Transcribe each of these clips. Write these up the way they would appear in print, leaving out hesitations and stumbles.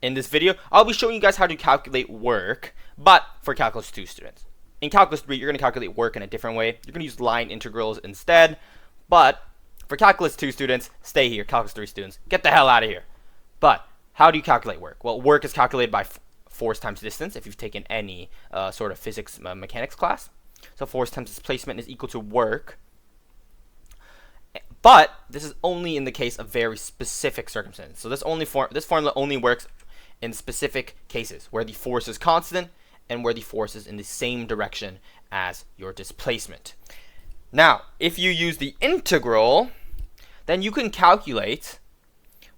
In this video, I'll be showing you guys how to calculate work, but for Calculus 2 students. In Calculus 3, you're going to calculate work in a different way. You're going to use line integrals instead, but for Calculus 2 students, stay here. Calculus 3 students, get the hell out of here. But how do you calculate work? Well, work is calculated by force times distance if you've taken any sort of physics mechanics class. So force times displacement is equal to work. But this is only in the case of very specific circumstances. So this formula only works in specific cases where the force is constant and where the force is in the same direction as your displacement. Now, if you use the integral, then you can calculate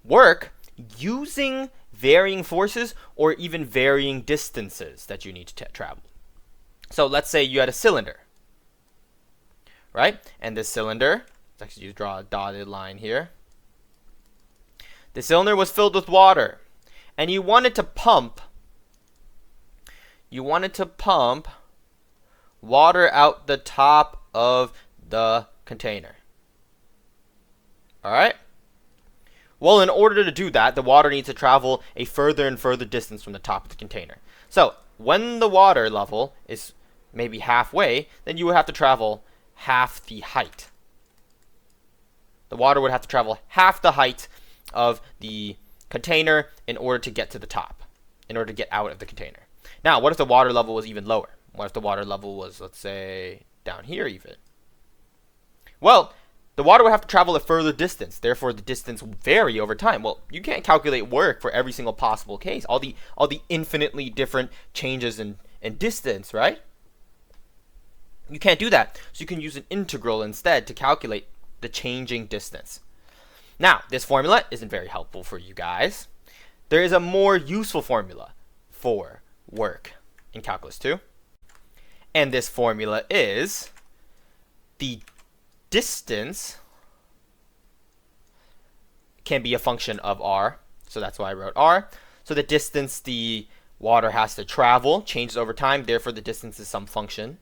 work using varying forces or even varying distances that you need to travel. So let's say you had a cylinder, right? And this cylinder, let's actually draw a dotted line here. The cylinder was filled with water, and you wanted to pump water out the top of the container. All right? Well, in order to do that, the water needs to travel a further and further distance from the top of the container. So when the water level is maybe halfway, then you would have to travel half the height. The water would have to travel half the height of the container in order to get to the top, in order to get out of the container. Now, what if the water level was even lower? What if the water level was, let's say, down here even? Well, the water would have to travel a further distance. Therefore, the distance will vary over time. Well, you can't calculate work for every single possible case. All the infinitely different changes in distance, right? You can't do that. So you can use an integral instead to calculate the changing distance. Now, this formula isn't very helpful for you guys. There is a more useful formula for work in Calculus 2. And this formula is the distance can be a function of r. So that's why I wrote r. So the distance the water has to travel changes over time. Therefore, the distance is some function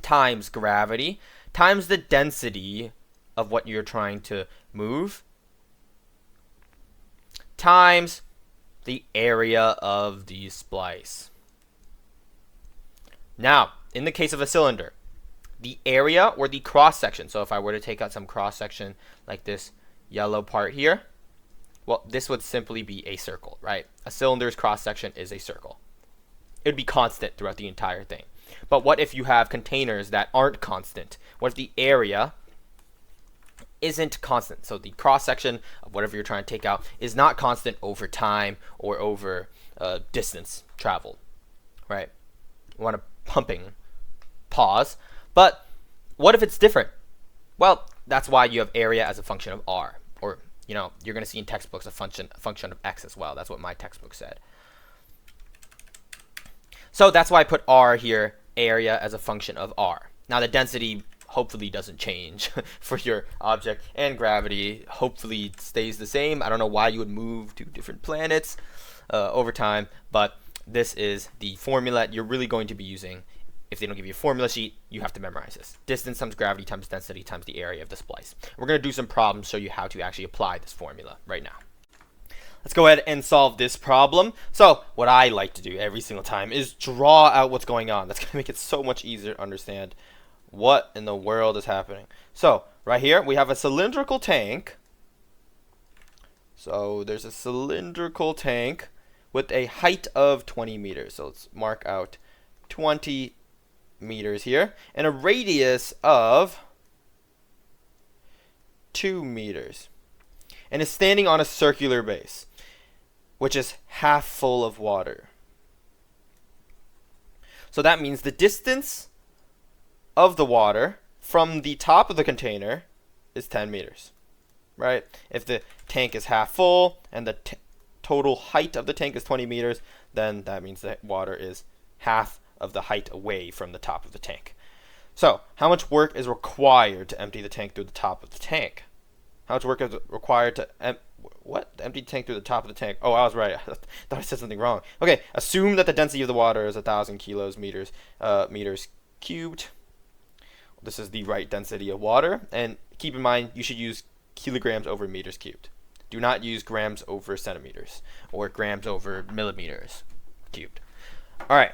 times gravity times the density of what you're trying to move times the area of the splice. Now, in the case of a cylinder, the area or the cross section, so if I were to take out some cross section like this yellow part here, well, this would simply be a circle, right? A cylinder's cross section is a circle. It would be constant throughout the entire thing. But what if you have containers that aren't constant? What if the area isn't constant? So the cross section of whatever you're trying to take out is not constant over time or over distance traveled, right? You want a pumping pause. But what if it's different? Well, that's why you have area as a function of r. Or, you know, you're going to see in textbooks a function of x as well. That's what my textbook said. So that's why I put r here, area as a function of r. Now the density hopefully doesn't change for your object, and gravity hopefully stays the same. I don't know why you would move to different planets over time, but this is the formula you're really going to be using. If they don't give you a formula sheet, you have to memorize this. Distance times gravity times density times the area of the splice. We're going to do some problems, show you how to actually apply this formula right now. Let's go ahead and solve this problem. So what I like to do every single time is draw out what's going on. That's going to make it so much easier to understand what in the world is happening. So right here we have a cylindrical tank. So there's a cylindrical tank with a height of 20 meters. So let's mark out 20 meters here and a radius of 2 meters. And is standing on a circular base, which is half full of water. So that means the distance of the water from the top of the container is 10 meters, right? If the tank is half full and the total height of the tank is 20 meters, then that means that water is half of the height away from the top of the tank. So how much work is required to empty the tank through the top of the tank? How much work is required to empty the tank through the top of the tank? Oh, I was right. I thought I said something wrong. Okay, assume that the density of the water is 1,000 meters cubed. This is the right density of water, and keep in mind you should use kilograms over meters cubed. Do not use grams over centimeters or grams over millimeters cubed. All right,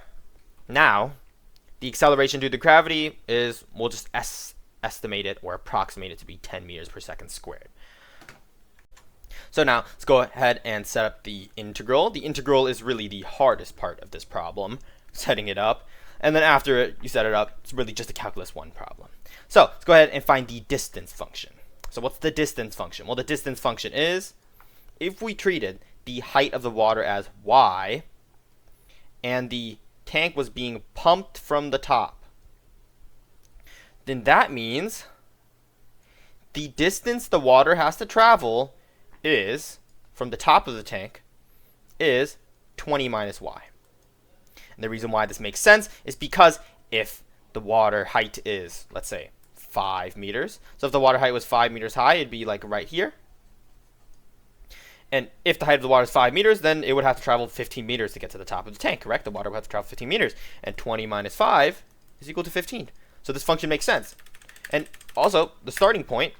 now the acceleration due to gravity is, we'll just estimate it or approximate it to be 10 meters per second squared. So now let's go ahead and set up the integral. The integral is really the hardest part of this problem, setting it up. And then after you set it up, it's really just a calculus 1 problem. So let's go ahead and find the distance function. So what's the distance function? Well, the distance function is, if we treated the height of the water as y, and the tank was being pumped from the top, then that means the distance the water has to travel is, from the top of the tank, is 20 minus y. And the reason why this makes sense is because if the water height is, let's say, 5 meters, so if the water height was 5 meters high, it'd be like right here. And if the height of the water is 5 meters, then it would have to travel 15 meters to get to the top of the tank, correct? The water would have to travel 15 meters. And 20 minus 5 is equal to 15. So this function makes sense. And also, the starting point,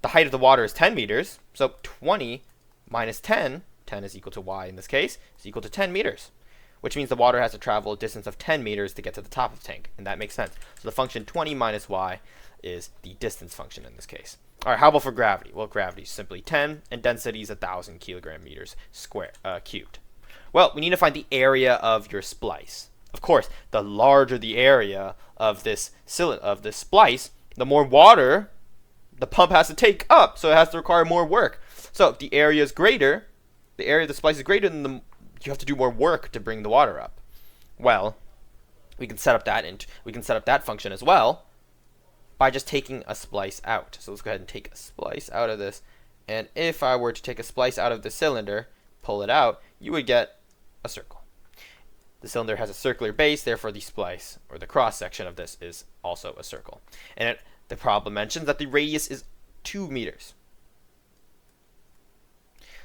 the height of the water is 10 meters. So 20 minus 10, 10 is equal to y in this case, is equal to 10 meters. Which means the water has to travel a distance of 10 meters to get to the top of the tank. And that makes sense. So the function 20 minus y is the distance function in this case. All right, how about for gravity? Well, gravity is simply 10, and density is 1,000 kilogram meters cubed. Well, we need to find the area of your splice. Of course, the larger the area of this splice, the more water the pump has to take up, so it has to require more work. So if the area is greater, the area of the splice is greater, then you have to do more work to bring the water up. Well, we can set up that function as well by just taking a splice out. So let's go ahead and take a splice out of this. And if I were to take a splice out of the cylinder, pull it out, you would get a circle. The cylinder has a circular base, therefore the splice, or the cross section of this, is also a circle. And the problem mentions that the radius is 2 meters.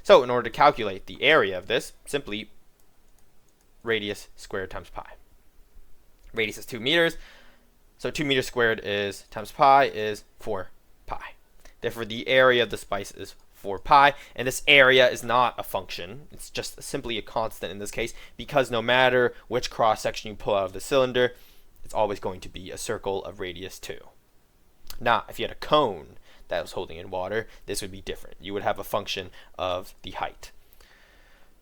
So in order to calculate the area of this, simply radius squared times pi. Radius is 2 meters. So 2 meters squared is times pi is 4 pi. Therefore, the area of the splice is 4 pi. And this area is not a function. It's just simply a constant in this case, because no matter which cross section you pull out of the cylinder, it's always going to be a circle of radius 2. Now, if you had a cone that was holding in water, this would be different. You would have a function of the height.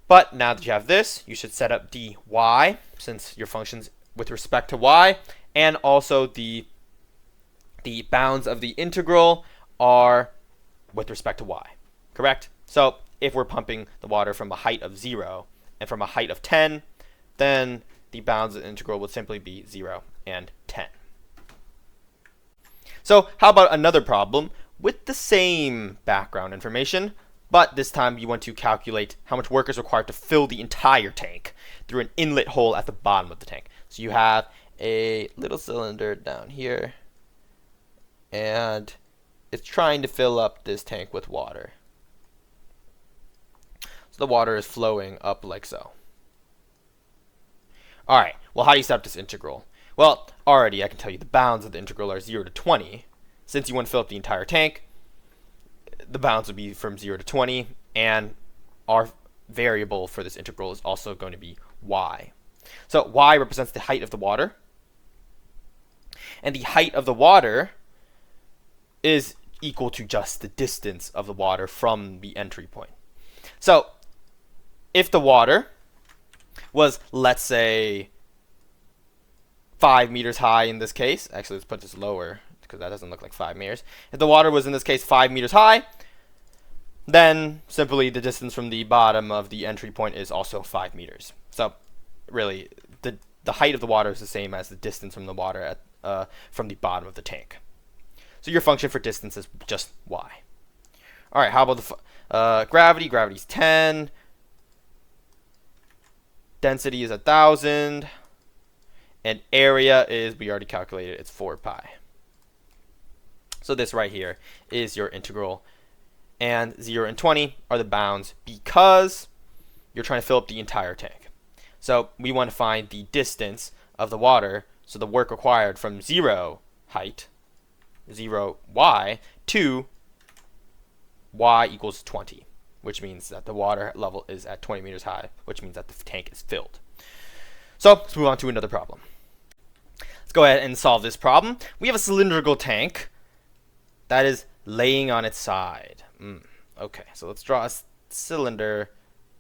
But now that you have this, you should set up dy, since your function's with respect to y, and also the bounds of the integral are with respect to y, correct? So if we're pumping the water from a height of 0 and from a height of 10, then the bounds of the integral would simply be 0 and 10. So how about another problem with the same background information, but this time you want to calculate how much work is required to fill the entire tank through an inlet hole at the bottom of the tank. So you have a little cylinder down here, and it's trying to fill up this tank with water. So the water is flowing up like so. All right, well, how do you set up this integral? Well, already I can tell you the bounds of the integral are 0 to 20. Since you want to fill up the entire tank, the bounds would be from 0 to 20, and our variable for this integral is also going to be y. So y represents the height of the water, and the height of the water is equal to just the distance of the water from the entry point. So if the water was, let's say, 5 meters high in this case, actually let's put this lower because that doesn't look like 5 meters. If the water was in this case 5 meters high, then simply the distance from the bottom of the entry point is also 5 meters. So really, the height of the water is the same as the distance from the water from the bottom of the tank. So your function for distance is just y. All right, how about the gravity? Gravity is 10. Density is 1,000. And area is, we already calculated, it's 4 pi. So this right here is your integral. And 0 and 20 are the bounds because you're trying to fill up the entire tank. So we want to find the distance of the water, so the work required from 0 height, 0 y, to y equals 20, which means that the water level is at 20 meters high, which means that the tank is filled. So let's move on to another problem. Let's go ahead and solve this problem. We have a cylindrical tank that is laying on its side. Okay, so let's draw a cylinder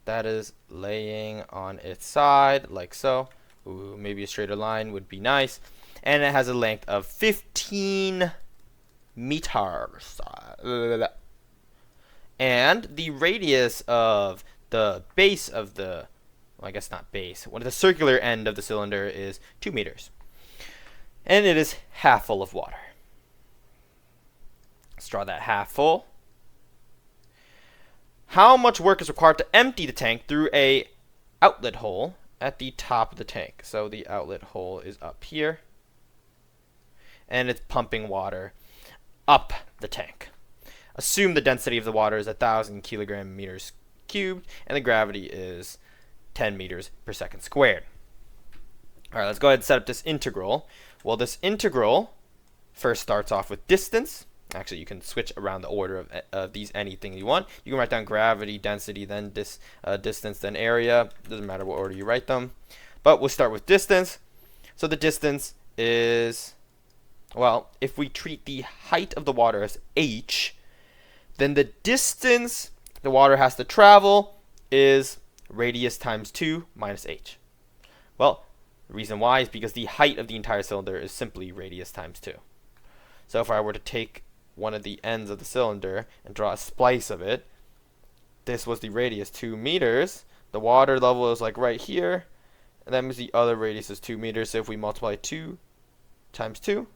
that is laying on its side, like so. Ooh, maybe a straighter line would be nice. And it has a length of 15 meters. And the radius of the base of the, well, I guess not base, the circular end of the cylinder is 2 meters. And it is half full of water. Let's draw that half full. How much work is required to empty the tank through a outlet hole at the top of the tank? So the outlet hole is up here, and it's pumping water up the tank. Assume the density of the water is 1,000 kilogram meters cubed, and the gravity is 10 meters per second squared. All right, let's go ahead and set up this integral. Well, this integral first starts off with distance. Actually, you can switch around the order of these anything you want. You can write down gravity, density, then distance, then area. Doesn't matter what order you write them. But we'll start with distance. So the distance is, well, if we treat the height of the water as h, then the distance the water has to travel is radius times 2 minus h. Well, the reason why is because the height of the entire cylinder is simply radius times 2. So if I were to take one of the ends of the cylinder and draw a splice of it, this was the radius, 2 meters. The water level is like right here, and that means the other radius is 2 meters. So if we multiply 2 times 2,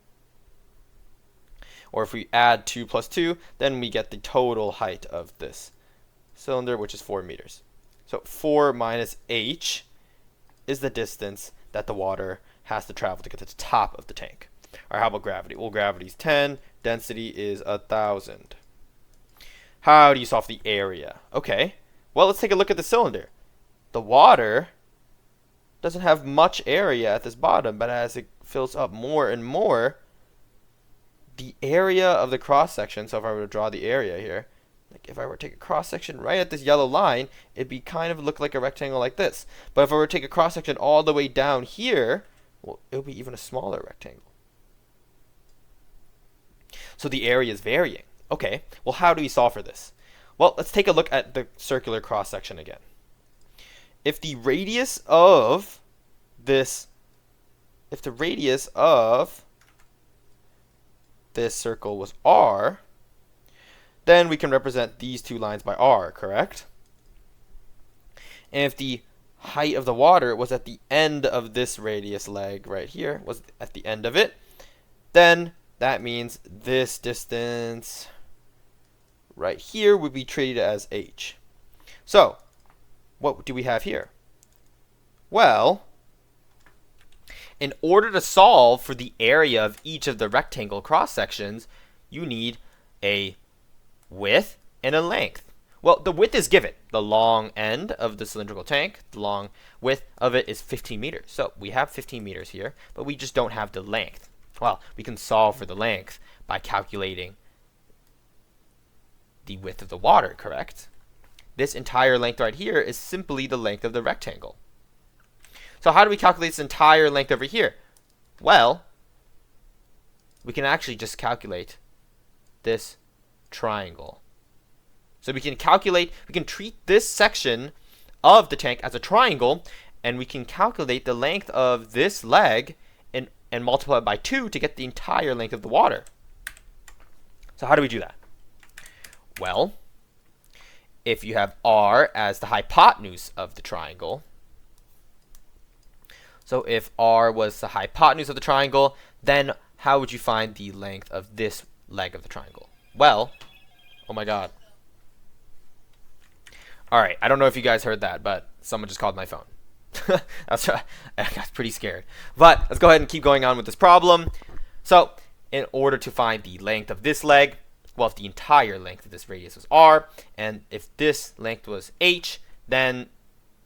or if we add 2 plus 2, then we get the total height of this cylinder, which is 4 meters. So 4 minus h is the distance that the water has to travel to get to the top of the tank. Or how about gravity? Well, gravity is 10, density is 1,000. How do you solve the area? Okay, well, let's take a look at the cylinder. The water doesn't have much area at this bottom, but as it fills up more and more, the area of the cross section, so if I were to draw the area here, like if I were to take a cross section right at this yellow line, it'd be kind of look like a rectangle like this. But if I were to take a cross section all the way down here, well, it would be even a smaller rectangle. So the area is varying. Okay, well, how do we solve for this? Well, let's take a look at the circular cross section again. If the radius of this circle was r, then we can represent these two lines by r, correct? And if the height of the water was at the end of this radius leg right here, was at the end of it, then that means this distance right here would be treated as h. So, what do we have here? Well, in order to solve for the area of each of the rectangle cross sections, you need a width and a length. Well, the width is given. The long end of the cylindrical tank, the long width of it is 15 meters. So we have 15 meters here, but we just don't have the length. Well, we can solve for the length by calculating the width of the water, correct? This entire length right here is simply the length of the rectangle. So how do we calculate this entire length over here? Well, we can actually just calculate this triangle. So we can treat this section of the tank as a triangle, and we can calculate the length of this leg and multiply it by 2 to get the entire length of the water. So how do we do that? Well, if you have r as the hypotenuse of the triangle, so if r was the hypotenuse of the triangle, then how would you find the length of this leg of the triangle? Well, oh my god. Alright, I don't know if you guys heard that, but someone just called my phone. I got pretty scared. But let's go ahead and keep going on with this problem. So, in order to find the length of this leg, well, if the entire length of this radius was r, and if this length was h, then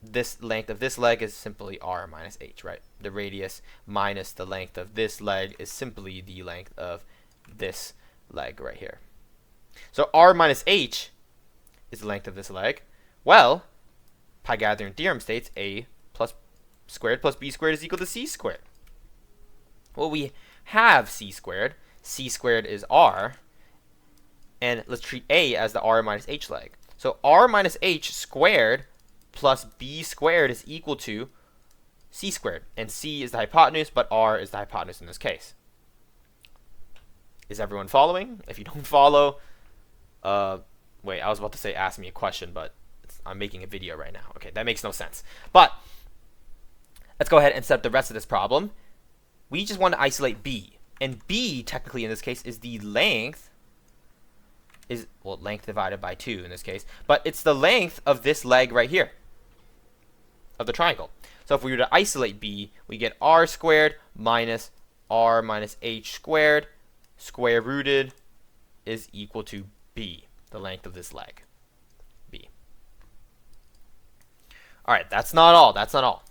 this length of this leg is simply r minus h, right? The radius minus the length of this leg is simply the length of this leg right here. So r minus h is the length of this leg? Well, Pythagorean theorem states a plus squared plus b squared is equal to c squared. Well, we have c squared. C squared is r. And let's treat a as the r minus h leg. So r minus h squared plus b squared is equal to c squared. And c is the hypotenuse, but r is the hypotenuse in this case. Is everyone following? If you don't follow, wait, I was about to say ask me a question, but I'm making a video right now. Okay, that makes no sense. But let's go ahead and set up the rest of this problem. We just want to isolate b. And b, technically in this case, is the length, length divided by 2 in this case, but it's the length of this leg right here, of the triangle. So if we were to isolate b, we get r squared minus r minus h squared square rooted is equal to b, the length of this leg, b. Alright, that's not all.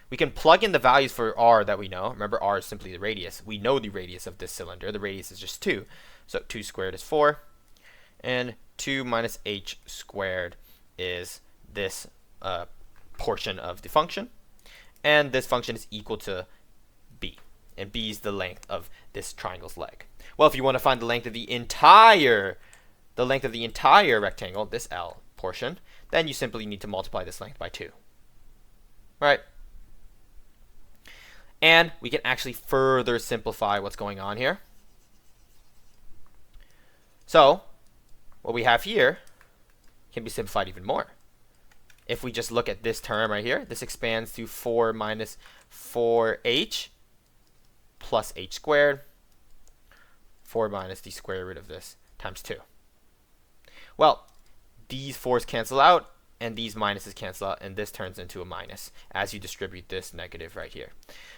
We can plug in the values for r that we know. Remember, r is simply the radius. We know the radius of this cylinder. The radius is just 2. So 2 squared is 4. And 2 minus h squared is this portion of the function. And this function is equal to b. And b is the length of this triangle's leg. Well, if you want to find the length of the entire rectangle, this L portion, then you simply need to multiply this length by 2. Right? And we can actually further simplify what's going on here. So what we have here can be simplified even more. If we just look at this term right here, this expands to 4 minus 4h plus h squared, 4 minus the square root of this times 2. Well, these 4's cancel out, and these minuses cancel out, and this turns into a minus as you distribute this negative right here.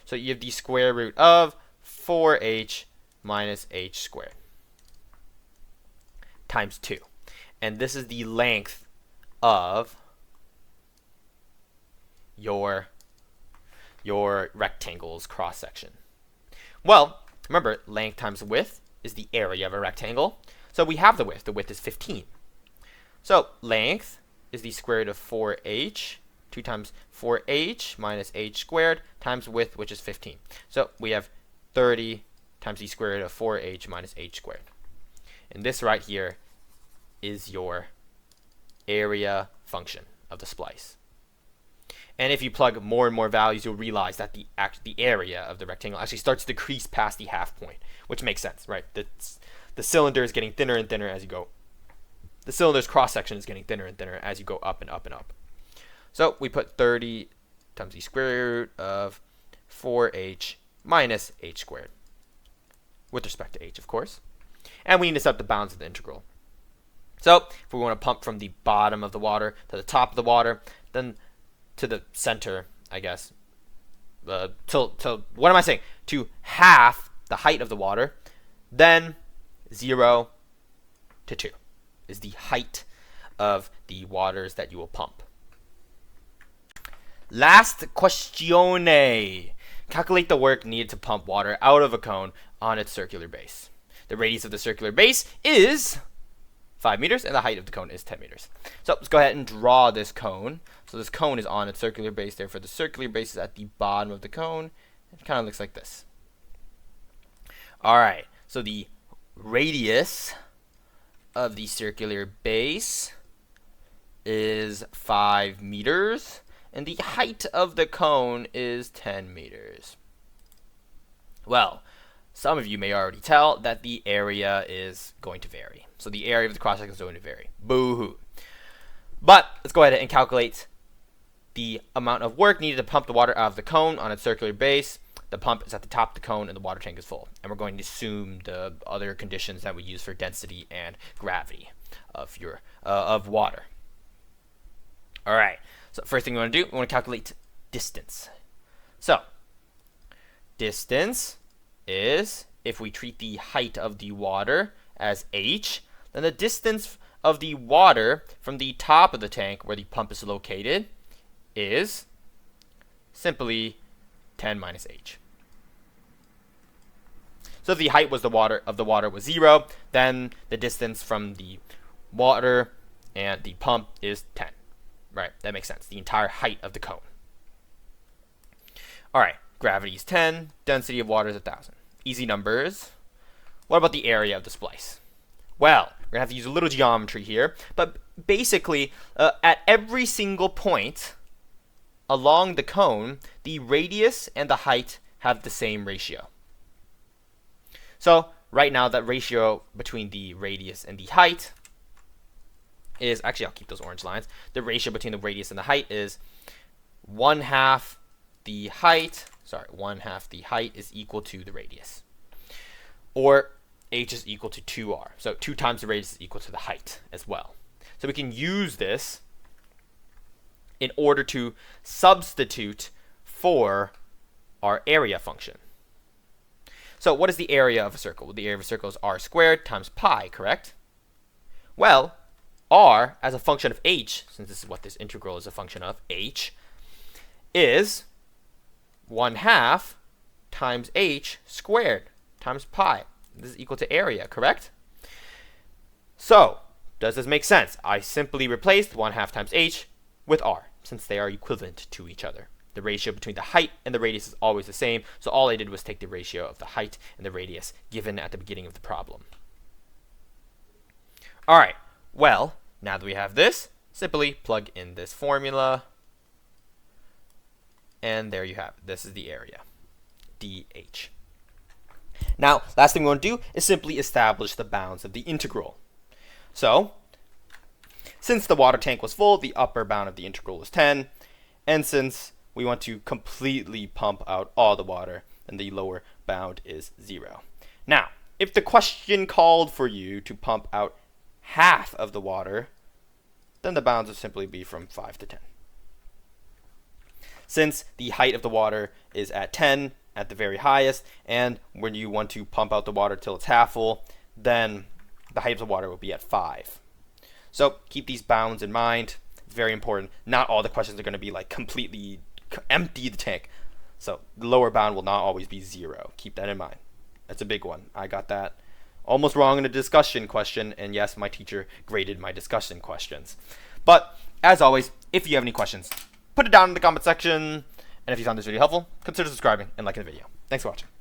So you have the square root of 4h minus h squared times 2. And this is the length of your rectangle's cross section. Well, remember, length times width is the area of a rectangle. So we have the width. The width is 15. So length is the square root of 4h, 2 times 4h minus h squared times width, which is 15. So we have 30 times the square root of 4h minus h squared. And this right here is your area function of the splice. And if you plug more and more values, you'll realize that the area of the rectangle actually starts to decrease past the half point, which makes sense, right? The cylinder is getting thinner and thinner as you go. The cylinder's cross-section is getting thinner and thinner as you go up and up and up. So we put 30 times the square root of 4h minus h squared, with respect to h, of course. And we need to set up the bounds of the integral. So if we want to pump from the bottom of the water to the top of the water, then to the center, I guess, what am I saying? To half the height of the water, then 0 to 2 is the height of the waters that you will pump. Last questione. Calculate the work needed to pump water out of a cone on its circular base. The radius of the circular base is 5 meters, and the height of the cone is 10 meters. So let's go ahead and draw this cone. So this cone is on its circular base, therefore the circular base is at the bottom of the cone. It kind of looks like this. Alright, so the radius of the circular base is 5 meters, and the height of the cone is 10 meters. Well, some of you may already tell that the area is going to vary. So the area of the cross section is going to vary. Boo-hoo. But let's go ahead and calculate the amount of work needed to pump the water out of the cone on its circular base. The pump is at the top of the cone and the water tank is full. And we're going to assume the other conditions that we use for density and gravity of water. All right. So first thing we want to do, we want to calculate distance. So distance is, if we treat the height of the water as h, then the distance of the water from the top of the tank where the pump is located is simply 10 minus h. So if the height was the water was 0, then the distance from the water and the pump is 10. Right, that makes sense. The entire height of the cone. All right, gravity is 10, density of water is 1,000. Easy numbers. What about the area of the splice? Well, we're going to have to use a little geometry here, but basically, at every single point along the cone, the radius and the height have the same ratio. So, right now, that ratio between the radius and the height is, actually, I'll keep those orange lines. The ratio between the radius and the height is 1/2 the height, sorry, 1/2 the height is equal to the radius. Or h is equal to 2r. So 2 times the radius is equal to the height as well. So we can use this in order to substitute for our area function. So what is the area of a circle? Well, the area of a circle is r squared times pi, correct? Well, r as a function of h, since this is what this integral is a function of, h, is 1/2 times h squared times pi. This is equal to area, correct? So, does this make sense? I simply replaced 1/2 times h with r, since they are equivalent to each other. The ratio between the height and the radius is always the same, so all I did was take the ratio of the height and the radius given at the beginning of the problem. Alright, well, now that we have this, simply plug in this formula, and there you have it. This is the area, dh. Now, last thing we want to do is simply establish the bounds of the integral. So, since the water tank was full, the upper bound of the integral was 10, and since we want to completely pump out all the water, then the lower bound is 0. Now, if the question called for you to pump out half of the water, then the bounds would simply be from 5 to 10. Since the height of the water is at 10 at the very highest, and when you want to pump out the water till it's half full, then the height of the water will be at 5. So keep these bounds in mind. It's very important. Not all the questions are going to be like completely empty the tank. So the lower bound will not always be 0. Keep that in mind. That's a big one. I got that almost wrong in a discussion question, and yes, my teacher graded my discussion questions. But as always, if you have any questions, put it down in the comment section. And if you found this video helpful, consider subscribing and liking the video. Thanks for watching.